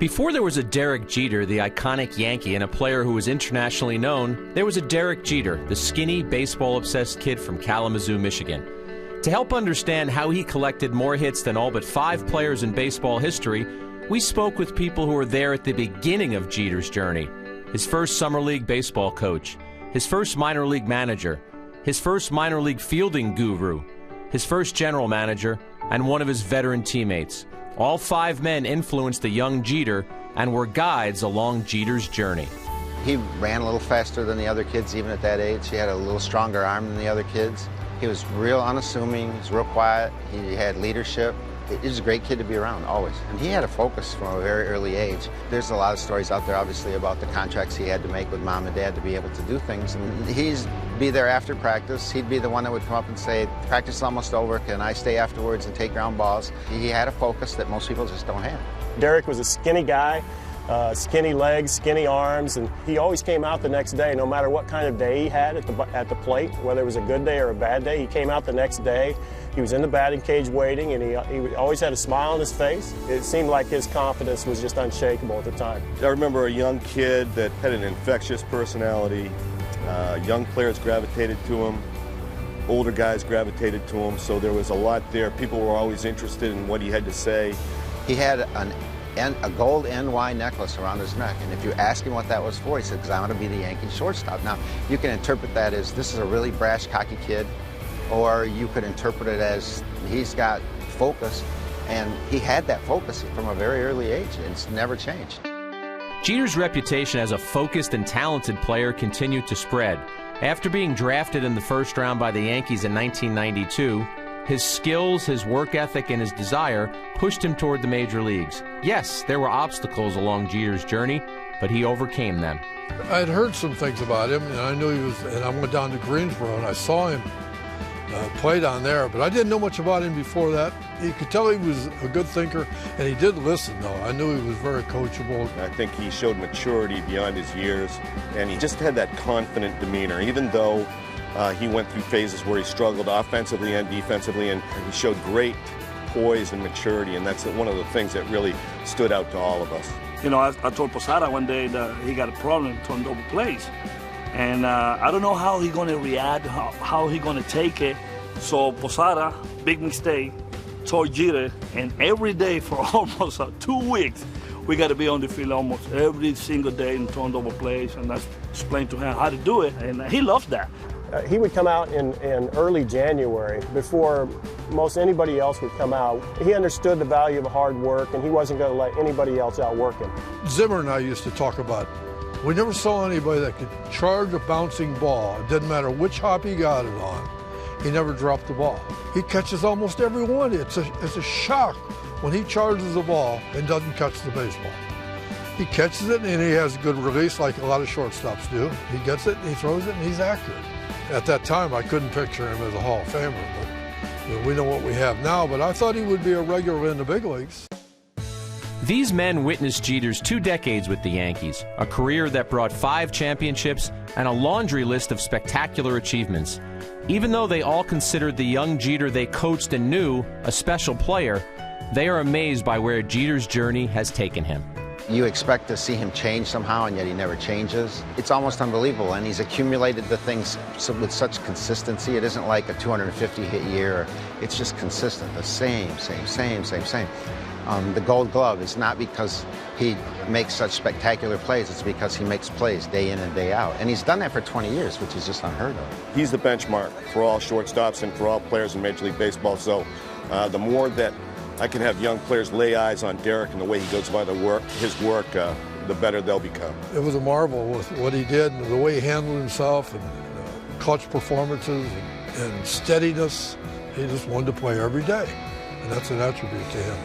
Before there was a Derek Jeter, the iconic Yankee, and a player who was internationally known, there was a Derek Jeter, the skinny, baseball-obsessed kid from Kalamazoo, Michigan. To help understand how he collected more hits than all but 5 players in baseball history, we spoke with people who were there at the beginning of Jeter's journey. His first summer league baseball coach, his first minor league manager, his first minor league fielding guru, his first general manager, and one of his veteran teammates. All 5 men influenced the young Jeter and were guides along Jeter's journey. He ran a little faster than the other kids even at that age. He had a little stronger arm than the other kids. He was real unassuming, he was real quiet, he had leadership. He was a great kid to be around, always. And he had a focus from a very early age. There's a lot of stories out there, obviously, about the contracts he had to make with mom and dad to be able to do things. And he'd be there after practice. He'd be the one that would come up and say, practice is almost over, can I stay afterwards and take ground balls? He had a focus that most people just don't have. Derek was a skinny guy, skinny legs, skinny arms, and he always came out the next day, no matter what kind of day he had at the plate, whether it was a good day or a bad day. He came out the next day. He was in the batting cage waiting, and he always had a smile on his face. It seemed like his confidence was just unshakable at the time. I remember a young kid that had an infectious personality. Young players gravitated to him. Older guys gravitated to him, so there was a lot there. People were always interested in what he had to say. He had a gold NY necklace around his neck, and if you ask him what that was for, he said, because I want to be the Yankee shortstop. Now, you can interpret that as this is a really brash, cocky kid, or you could interpret it as he's got focus, and he had that focus from a very early age, and it's never changed. Jeter's reputation as a focused and talented player continued to spread. After being drafted in the first round by the Yankees in 1992, his skills, his work ethic, and his desire pushed him toward the major leagues. Yes, there were obstacles along Jeter's journey, but he overcame them. I'd heard some things about him, and I knew he was, and I went down to Greensboro, and I saw him play down there, but I didn't know much about him before that. You could tell he was a good thinker, and he did listen, though. I knew he was very coachable. I think he showed maturity beyond his years, and he just had that confident demeanor, even though he went through phases where he struggled offensively and defensively, and he showed great poise and maturity, and that's one of the things that really stood out to all of us. You know, I told Posada one day that he got a problem throwing double plays, and I don't know how he's going to react, how he's going to take it. So Posada, big mistake, told Jeter, and every day for almost 2 weeks, we got to be on the field almost every single day and throwing double plays, and that's explained to him how to do it, and he loved that. He would come out in early January before most anybody else would come out. He understood the value of hard work, and he wasn't going to let anybody else outwork him. Zimmer and I used to talk about, we never saw anybody that could charge a bouncing ball. It didn't matter which hop he got it on. He never dropped the ball. He catches almost every one. It's a shock when he charges the ball and doesn't catch the baseball. He catches it, and he has a good release like a lot of shortstops do. He gets it, and he throws it, and he's accurate. At that time, I couldn't picture him as a Hall of Famer, but you know, we know what we have now, but I thought he would be a regular in the big leagues. These men witnessed Jeter's 2 decades with the Yankees, a career that brought 5 championships and a laundry list of spectacular achievements. Even though they all considered the young Jeter they coached and knew a special player, they are amazed by where Jeter's journey has taken him. You expect to see him change somehow, and yet he never changes. It's almost unbelievable, and he's accumulated the things with such consistency. It isn't like a 250-hit year. It's just consistent, the same. The Gold Glove is not because he makes such spectacular plays. It's because he makes plays day in and day out. And he's done that for 20 years, which is just unheard of. He's the benchmark for all shortstops and for all players in Major League Baseball, so the more that I can have young players lay eyes on Derek and the way he goes about his work, the better they'll become. It was a marvel with what he did and the way he handled himself, and clutch performances and steadiness. He just wanted to play every day, and that's an attribute to him.